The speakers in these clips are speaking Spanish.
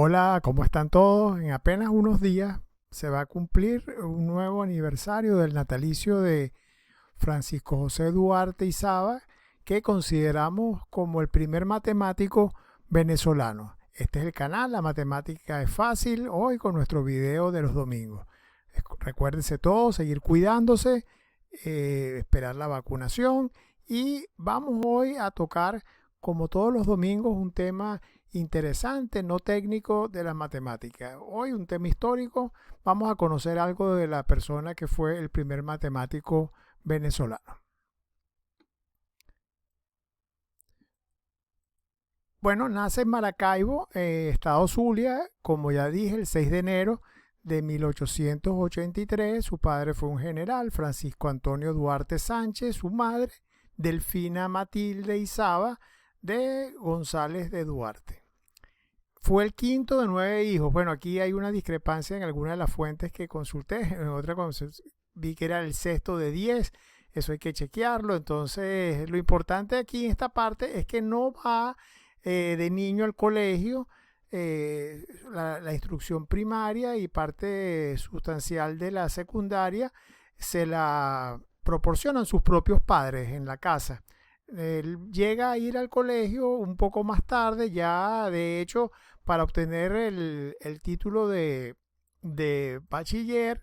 Hola, ¿cómo están todos? En apenas unos días se va a cumplir un nuevo aniversario del natalicio de Francisco José Duarte y Saba, que consideramos como el primer matemático venezolano. Este es el canal, la matemática es fácil, hoy con nuestro video de los domingos. Recuérdense todos, seguir cuidándose, esperar la vacunación y vamos hoy a tocar, como todos los domingos, un tema interesante, no técnico de la matemática. Hoy un tema histórico, vamos a conocer algo de la persona que fue el primer matemático venezolano. Bueno, nace en Maracaibo, estado Zulia, como ya dije, el 6 de enero de 1883. Su padre fue un general, Francisco Antonio Duarte Sánchez, su madre, Delfina Matilde Izaba de González de Duarte. Fue el quinto de 9 hijos. Bueno, aquí hay una discrepancia en alguna de las fuentes que consulté. En otra vi que era el sexto de 10. Eso hay que chequearlo. Entonces, lo importante aquí en esta parte es que no va de niño al colegio. La instrucción primaria y parte sustancial de la secundaria se la proporcionan sus propios padres en la casa. Él llega a ir al colegio un poco más tarde, ya de hecho, para obtener el título de bachiller.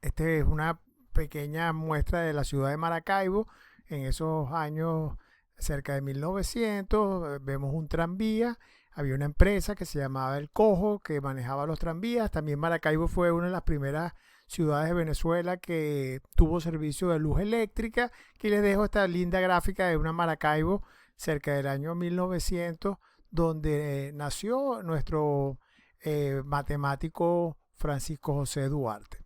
Esta es una pequeña muestra de la ciudad de Maracaibo en esos años cerca de 1900. Vemos un tranvía, había una empresa que se llamaba El Cojo que manejaba los tranvías. También Maracaibo fue una de las primeras ciudades de Venezuela que tuvo servicio de luz eléctrica. Aquí les dejo esta linda gráfica de una Maracaibo cerca del año 1900, donde nació nuestro matemático Francisco José Duarte.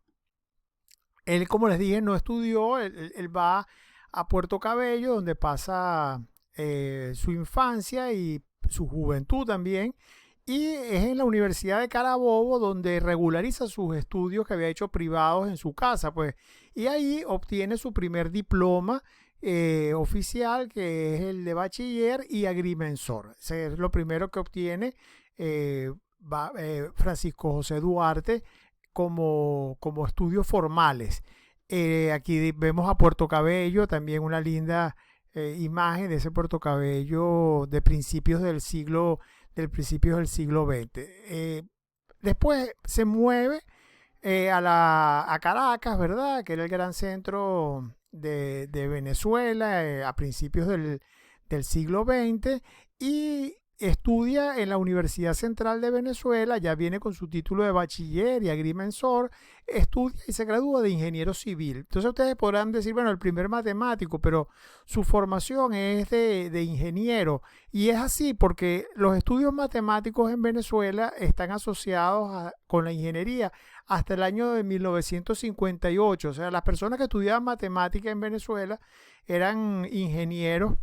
Él, como les dije, no estudió, él va a Puerto Cabello, donde pasa su infancia y su juventud también, y es en la Universidad de Carabobo donde regulariza sus estudios que había hecho privados en su casa, pues, y ahí obtiene su primer diploma oficial, que es el de bachiller y agrimensor. Ese es lo primero que obtiene Francisco José Duarte como estudios formales. Aquí vemos a Puerto Cabello, también una linda imagen de ese Puerto Cabello de principios del siglo XX. Después se mueve a Caracas, ¿verdad? Que era el gran centro de Venezuela a principios del siglo XX, y estudia en la Universidad Central de Venezuela. Ya viene con su título de bachiller y agrimensor, estudia y se gradúa de ingeniero civil. Entonces ustedes podrán decir, bueno, el primer matemático, pero su formación es de ingeniero. Y es así porque los estudios matemáticos en Venezuela están asociados con la ingeniería hasta el año de 1958. O sea, las personas que estudiaban matemática en Venezuela eran ingenieros,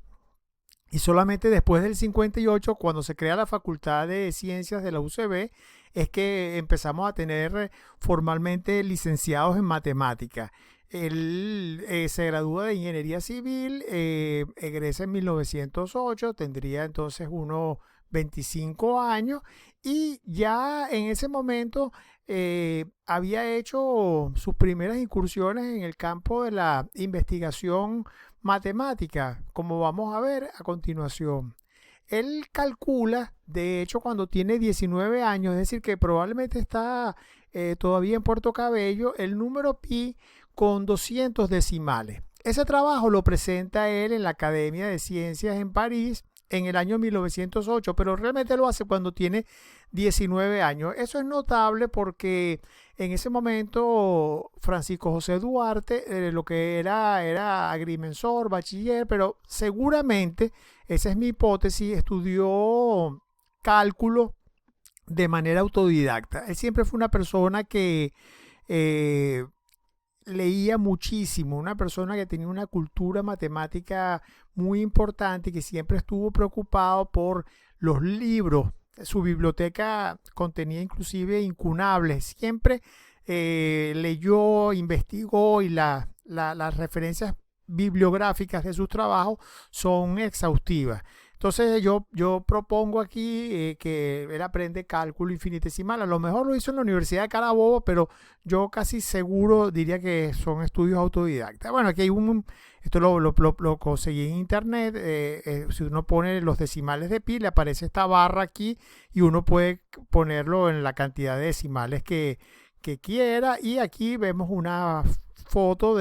y solamente después del 58, cuando se crea la Facultad de Ciencias de la UCB, es que empezamos a tener formalmente licenciados en matemática. Él se gradúa de Ingeniería Civil, egresa en 1908, tendría entonces unos 25 años, y ya en ese momento había hecho sus primeras incursiones en el campo de la investigación matemática, como vamos a ver a continuación. Él calcula, de hecho, cuando tiene 19 años, es decir, que probablemente está todavía en Puerto Cabello, el número pi con 200 decimales. Ese trabajo lo presenta él en la Academia de Ciencias en París en el año 1908, pero realmente lo hace cuando tiene 19 años. Eso es notable porque en ese momento Francisco José Duarte lo que era agrimensor, bachiller, pero seguramente, esa es mi hipótesis, estudió cálculo de manera autodidacta. Él siempre fue una persona que leía muchísimo, una persona que tenía una cultura matemática muy importante y que siempre estuvo preocupado por los libros. Su biblioteca contenía inclusive incunables. Siempre leyó, investigó, y las referencias bibliográficas de sus trabajos son exhaustivas. Entonces yo propongo aquí que él aprende cálculo infinitesimal. A lo mejor lo hizo en la Universidad de Carabobo, pero yo casi seguro diría que son estudios autodidactas. Bueno, aquí hay esto lo conseguí en internet. Si uno pone los decimales de pi, le aparece esta barra aquí y uno puede ponerlo en la cantidad de decimales que quiera. Y aquí vemos una foto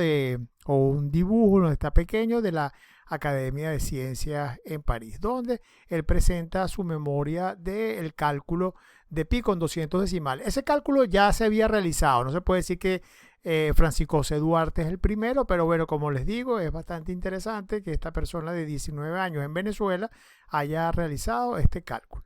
o un dibujo, donde está pequeño, de la Academia de Ciencias en París, donde él presenta su memoria del cálculo de pi con 200 decimales. Ese cálculo ya se había realizado, no se puede decir que Francisco José Duarte es el primero, pero bueno, como les digo, es bastante interesante que esta persona de 19 años en Venezuela haya realizado este cálculo.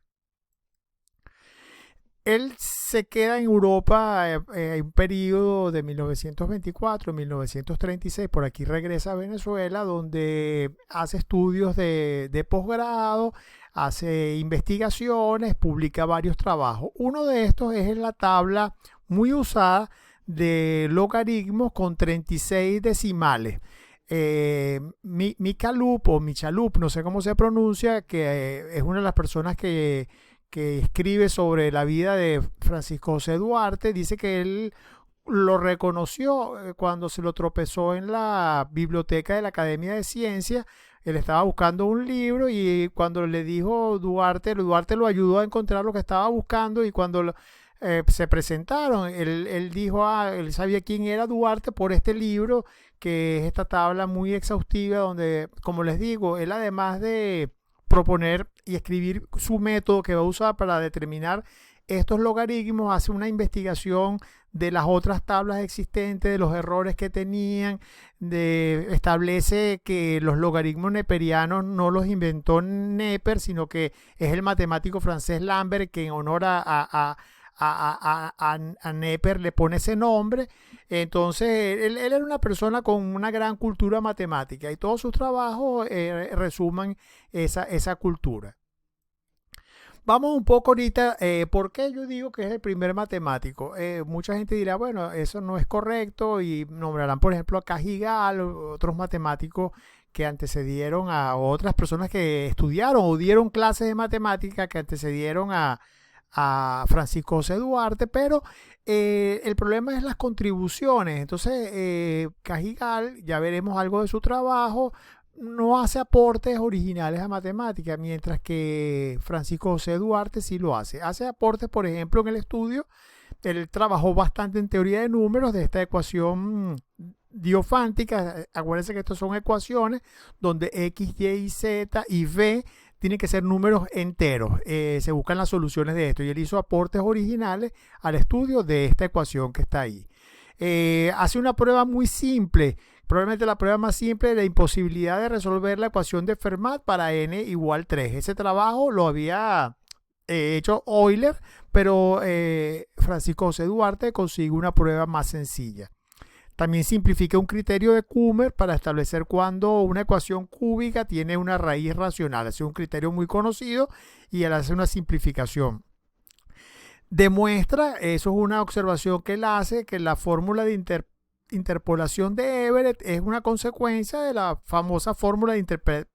Él se queda en Europa en un periodo de 1924 a 1936, por aquí regresa a Venezuela, donde hace estudios de posgrado, hace investigaciones, publica varios trabajos. Uno de estos es la tabla muy usada de logaritmos con 36 decimales. Michalup, no sé cómo se pronuncia, que es una de las personas que escribe sobre la vida de Francisco José Duarte, dice que él lo reconoció cuando se lo tropezó en la biblioteca de la Academia de Ciencias. Él estaba buscando un libro y cuando le dijo Duarte lo ayudó a encontrar lo que estaba buscando, y cuando se presentaron, él dijo, él sabía quién era Duarte por este libro, que es esta tabla muy exhaustiva donde, como les digo, él, además de proponer y escribir su método que va a usar para determinar estos logaritmos, hace una investigación de las otras tablas existentes, de los errores que tenían, establece que los logaritmos neperianos no los inventó Neper, sino que es el matemático francés Lambert, que en honor a Neper le pone ese nombre. Entonces él era una persona con una gran cultura matemática, y todos sus trabajos resuman esa cultura. Vamos un poco ahorita, ¿por qué yo digo que es el primer matemático? Mucha gente dirá, bueno, eso no es correcto, y nombrarán, por ejemplo, a Cajigal, otros matemáticos que antecedieron a otras personas que estudiaron o dieron clases de matemática que antecedieron a Francisco José Duarte, pero el problema es las contribuciones. Entonces, Cajigal, ya veremos algo de su trabajo, no hace aportes originales a matemáticas, mientras que Francisco José Duarte sí lo hace. Hace aportes, por ejemplo, en el estudio. Él trabajó bastante en teoría de números, de esta ecuación diofántica. Acuérdense que estas son ecuaciones donde X, Y, Z y V tienen que ser números enteros. Se buscan las soluciones de esto, y él hizo aportes originales al estudio de esta ecuación que está ahí. Hace una prueba muy simple, probablemente la prueba más simple, de la imposibilidad de resolver la ecuación de Fermat para n igual 3. Ese trabajo lo había hecho Euler, pero Francisco José Duarte consigue una prueba más sencilla. También simplifica un criterio de Kummer para establecer cuándo una ecuación cúbica tiene una raíz racional. Es un criterio muy conocido y él hace una simplificación. Demuestra, eso es una observación que él hace, que la fórmula de interpolación de Everett es una consecuencia de la famosa fórmula de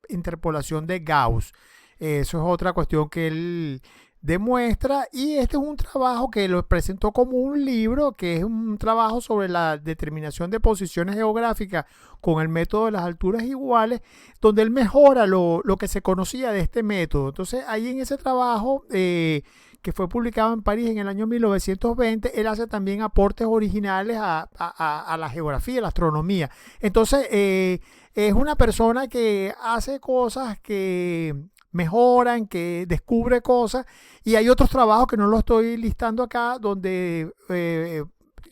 interpolación de Gauss. Eso es otra cuestión que él demuestra, y este es un trabajo que lo presentó como un libro, que es un trabajo sobre la determinación de posiciones geográficas con el método de las alturas iguales, donde él mejora lo que se conocía de este método. Entonces ahí en ese trabajo que fue publicado en París en el año 1920, él hace también aportes originales a la geografía, a la astronomía. Entonces es una persona que hace cosas que mejoran, que descubre cosas, y hay otros trabajos que no los estoy listando acá, donde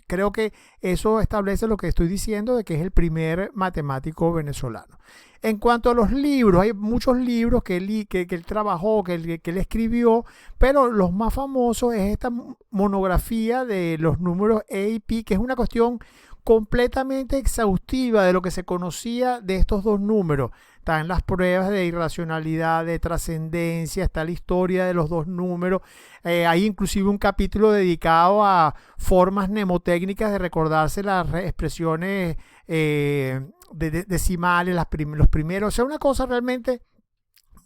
creo que eso establece lo que estoy diciendo, de que es el primer matemático venezolano. En cuanto a los libros, hay muchos libros que él trabajó, que él escribió, pero los más famosos es esta monografía de los números E y Pi, que es una cuestión completamente exhaustiva de lo que se conocía de estos dos números. Están las pruebas de irracionalidad, de trascendencia, está la historia de los dos números. Hay inclusive un capítulo dedicado formas mnemotécnicas de recordarse las expresiones decimales, los primeros. O sea, una cosa realmente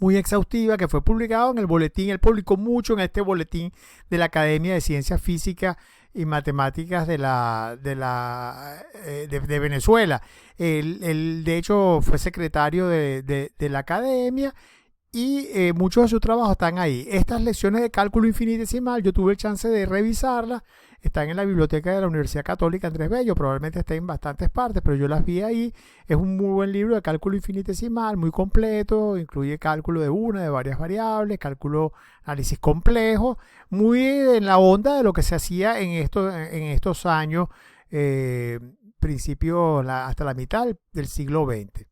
muy exhaustiva que fue publicado en el boletín. Él publicó mucho en este boletín de la Academia de Ciencias Físicas y Matemáticas de Venezuela. Él, de hecho, fue secretario de la Academia y muchos de sus trabajos están ahí. Estas lecciones de cálculo infinitesimal, yo tuve el chance de revisarlas. Están en la biblioteca de la Universidad Católica Andrés Bello, probablemente estén en bastantes partes, pero yo las vi ahí. Es un muy buen libro de cálculo infinitesimal, muy completo, incluye cálculo de una, de varias variables, cálculo, análisis complejo, muy en la onda de lo que se hacía en estos años, hasta la mitad del siglo XX.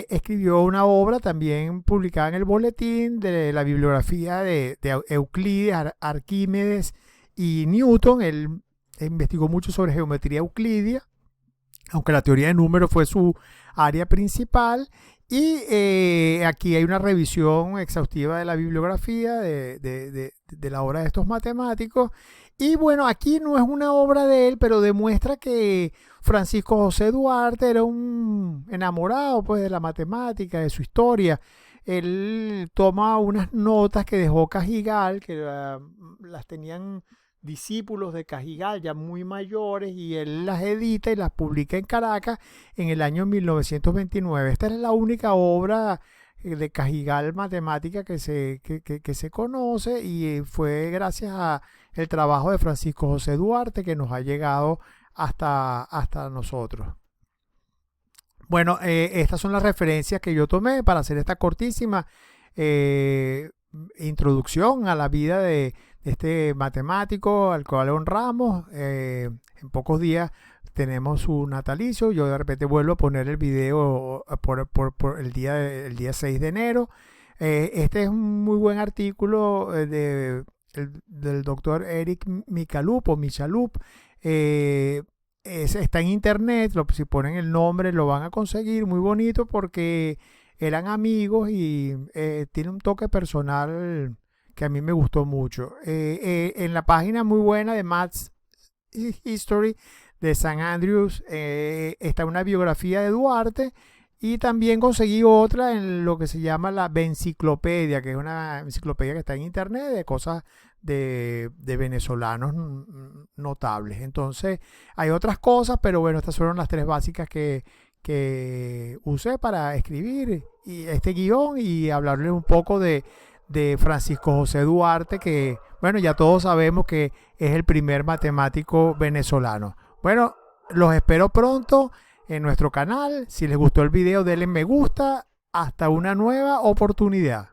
Escribió una obra también publicada en el boletín de la bibliografía de Euclides, Arquímedes y Newton. Él investigó mucho sobre geometría euclidia, aunque la teoría de números fue su área principal. Y aquí hay una revisión exhaustiva de la bibliografía de la obra de estos matemáticos. Y bueno, aquí no es una obra de él, pero demuestra que Francisco José Duarte era un enamorado pues, de la matemática, de su historia. Él toma unas notas que dejó Cajigal, que las tenían discípulos de Cajigal ya muy mayores, y él las edita y las publica en Caracas en el año 1929. Esta es la única obra de Cajigal matemática que se conoce, y fue gracias a el trabajo de Francisco José Duarte que nos ha llegado hasta nosotros. Bueno, estas son las referencias que yo tomé para hacer esta cortísima introducción a la vida de este matemático al cual honramos. En pocos días tenemos su natalicio. Yo de repente vuelvo a poner el video por el día 6 de enero. Este es un muy buen artículo del doctor Eric Michaluph o Michaluph. Está en internet, si ponen el nombre lo van a conseguir, muy bonito porque eran amigos y tiene un toque personal que a mí me gustó mucho. En la página muy buena de Maths History de St. Andrews está una biografía de Duarte, y también conseguí otra en lo que se llama la Benciclopedia, que es una enciclopedia que está en internet de cosas de venezolanos notables. Entonces hay otras cosas, pero bueno, estas fueron las tres básicas que usé para escribir este guión y hablarles un poco de Francisco José Duarte, que bueno, ya todos sabemos que es el primer matemático venezolano. Bueno, los espero pronto en nuestro canal. Si les gustó el video, denle me gusta. Hasta una nueva oportunidad.